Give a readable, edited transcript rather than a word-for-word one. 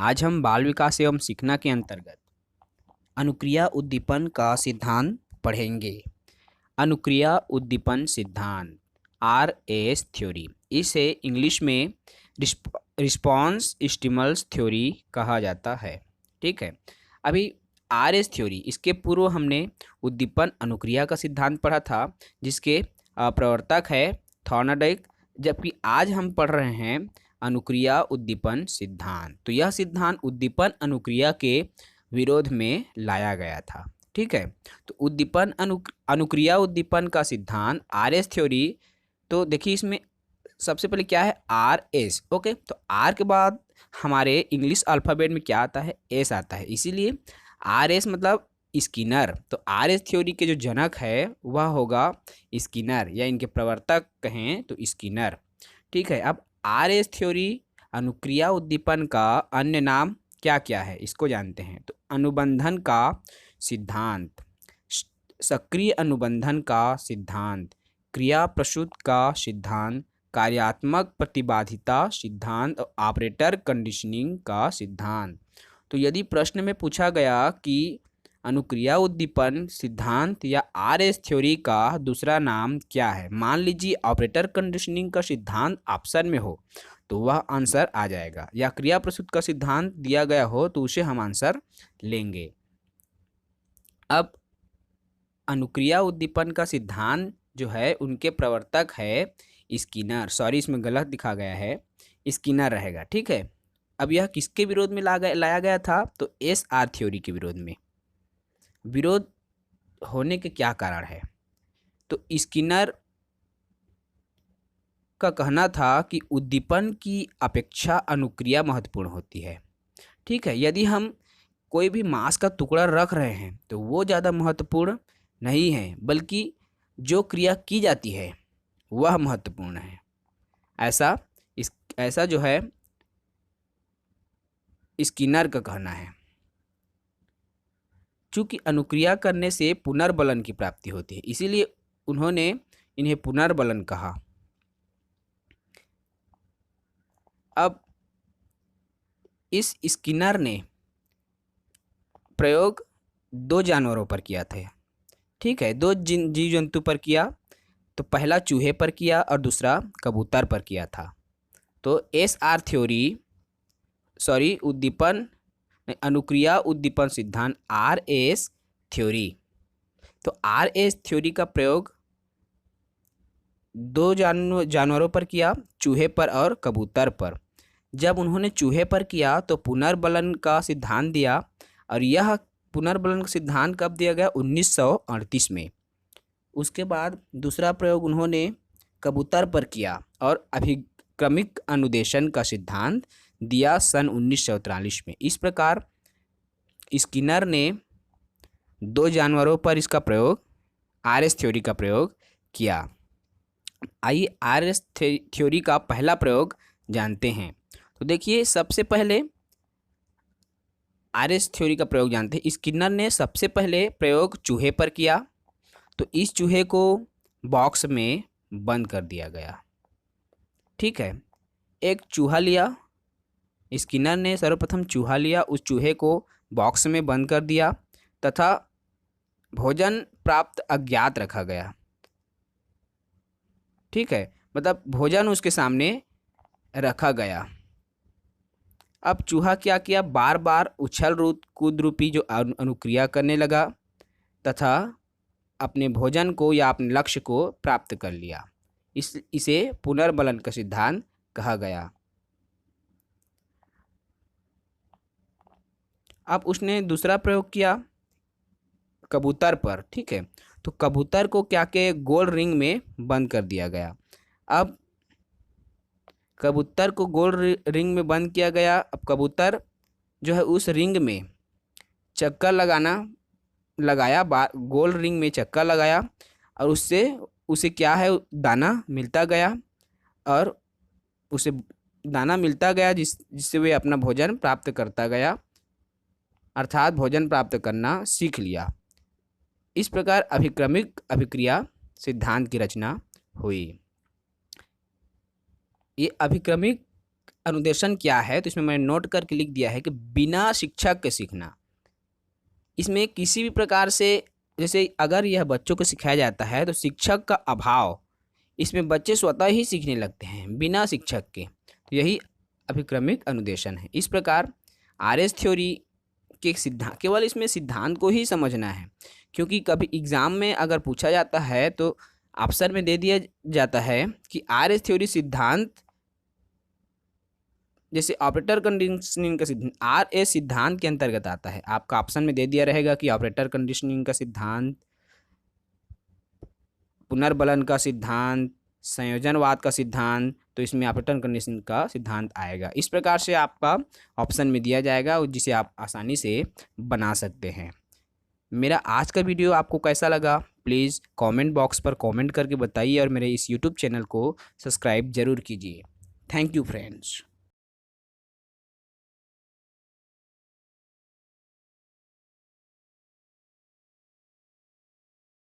आज हम बाल विकास एवं सीखना के अंतर्गत अनुक्रिया उद्दीपन का सिद्धांत पढ़ेंगे। अनुक्रिया उद्दीपन सिद्धांत RS थ्योरी, इसे इंग्लिश में रिस्पॉन्स स्टिमुलस थ्योरी कहा जाता है। ठीक है, अभी RS थ्योरी, इसके पूर्व हमने उद्दीपन अनुक्रिया का सिद्धांत पढ़ा था, जिसके प्रवर्तक है थॉर्नडाइक, जबकि आज हम पढ़ रहे हैं अनुक्रिया उद्दीपन सिद्धांत। तो यह सिद्धांत उद्दीपन अनुक्रिया के विरोध में लाया गया था। ठीक है, तो उद्दीपन अनुक्रिया उद्दीपन का सिद्धांत RS थ्योरी। तो देखिए, इसमें सबसे पहले क्या है, RS। ओके, तो R के बाद हमारे इंग्लिश अल्फ़ाबेट में क्या आता है, S आता है, इसीलिए RS मतलब स्किनर। तो RS थ्योरी के जो जनक है वह होगा स्किनर, या इनके प्रवर्तक कहें तो स्किनर। ठीक है, अब RS थ्योरी अनुक्रिया उद्दीपन का अन्य नाम क्या क्या है, इसको जानते हैं। तो अनुबंधन का सिद्धांत, सक्रिय अनुबंधन का सिद्धांत, क्रिया प्रसूत का सिद्धांत, कार्यात्मक प्रतिबाधिता सिद्धांत और ऑपरेटर कंडीशनिंग का सिद्धांत। तो यदि प्रश्न में पूछा गया कि अनुक्रिया उद्दीपन सिद्धांत या RS थ्योरी का दूसरा नाम क्या है, मान लीजिए ऑपरेटर कंडीशनिंग का सिद्धांत ऑप्शन में हो तो वह आंसर आ जाएगा, या क्रिया प्रसूत का सिद्धांत दिया गया हो तो उसे हम आंसर लेंगे। अब अनुक्रिया उद्दीपन का सिद्धांत जो है उनके प्रवर्तक है स्किनर। सॉरी, इसमें गलत दिखा गया है, स्किनर रहेगा। ठीक है, अब यह किसके विरोध में लाया गया था, तो SR थ्योरी के विरोध में। विरोध होने के क्या कारण है, तो स्किनर का कहना था कि उद्दीपन की अपेक्षा अनुक्रिया महत्वपूर्ण होती है। ठीक है, यदि हम कोई भी मांस का टुकड़ा रख रहे हैं तो वो ज़्यादा महत्वपूर्ण नहीं है, बल्कि जो क्रिया की जाती है वह महत्वपूर्ण है। ऐसा जो है स्किनर का कहना है। चूंकि अनुक्रिया करने से पुनर्बलन की प्राप्ति होती है, इसीलिए उन्होंने इन्हें पुनर्बलन कहा। अब इस स्किनर ने प्रयोग दो जानवरों पर किया था। ठीक है, दो जीव जंतु पर किया। तो पहला चूहे पर किया और दूसरा कबूतर पर किया था। तो SR थ्योरी, सॉरी उद्दीपन अनुक्रिया उद्दीपन सिद्धांत RS थ्योरी। तो RS थ्योरी का प्रयोग दो जानवरों पर किया, चूहे पर और कबूतर पर। जब उन्होंने चूहे पर किया तो पुनर्बलन का सिद्धांत दिया, और यह पुनर्बलन का सिद्धांत कब दिया गया, 1938 में। उसके बाद दूसरा प्रयोग उन्होंने कबूतर पर किया और अभिक्रमिक अनुदेशन का सिद्धांत दिया सन 1943 में। इस प्रकार स्किनर ने दो जानवरों पर इसका प्रयोग, RS थ्योरी का प्रयोग किया। आइए RS थ्योरी का पहला प्रयोग जानते हैं। तो देखिए, सबसे पहले RS थ्योरी का प्रयोग जानते हैं। स्किनर ने सबसे पहले प्रयोग चूहे पर किया। तो इस चूहे को बॉक्स में बंद कर दिया गया। ठीक है, एक चूहा लिया, स्किनर ने सर्वप्रथम चूहा लिया, उस चूहे को बॉक्स में बंद कर दिया तथा भोजन प्राप्त अज्ञात रखा गया। ठीक है, मतलब भोजन उसके सामने रखा गया। अब चूहा क्या किया, बार बार उछल कूद रूपी जो अनुक्रिया करने लगा तथा अपने भोजन को या अपने लक्ष्य को प्राप्त कर लिया। इसे पुनर्बलन का सिद्धांत कहा गया। अब उसने दूसरा प्रयोग किया कबूतर पर। ठीक है, तो कबूतर को क्या के गोल रिंग में बंद कर दिया गया। अब कबूतर को गोल रिंग में बंद किया गया। अब कबूतर जो है उस रिंग में चक्कर लगाया, गोल रिंग में चक्कर लगाया, और उसे क्या है, दाना मिलता गया, और उसे दाना मिलता गया जिससे वे अपना भोजन प्राप्त करता गया, अर्थात भोजन प्राप्त करना सीख लिया। इस प्रकार अभिक्रमिक अभिक्रिया सिद्धांत की रचना हुई। ये अभिक्रमिक अनुदेशन क्या है, तो इसमें मैंने नोट करके लिख दिया है कि बिना शिक्षक के सीखना। इसमें किसी भी प्रकार से, जैसे अगर यह बच्चों को सिखाया जाता है तो शिक्षक का अभाव, इसमें बच्चे स्वतः ही सीखने लगते हैं बिना शिक्षक के। तो यही अभिक्रमिक अनुदेशन है। इस प्रकार आरएस थ्योरी के सिद्धांत, केवल इसमें सिद्धांत को ही समझना है, क्योंकि कभी एग्जाम में अगर पूछा जाता है तो ऑप्शन में दे दिया जाता है कि आरएस थ्योरी सिद्धांत, जैसे ऑपरेटर कंडीशनिंग का सिद्धांत आर ए सिद्धांत के अंतर्गत आता है। आपका ऑप्शन में दे दिया रहेगा कि ऑपरेटर कंडीशनिंग का सिद्धांत, पुनर्बलन का सिद्धांत, संयोजनवाद का सिद्धांत, तो इसमें ऑपरेटर कंडीशनिंग का सिद्धांत आएगा। इस प्रकार से आपका ऑप्शन में दिया जाएगा, जिसे आप आसानी से बना सकते हैं। मेरा आज का वीडियो आपको कैसा लगा, प्लीज़ कमेंट बॉक्स पर कमेंट करके बताइए और मेरे इस यूट्यूब चैनल को सब्सक्राइब जरूर कीजिए। Thank you friends.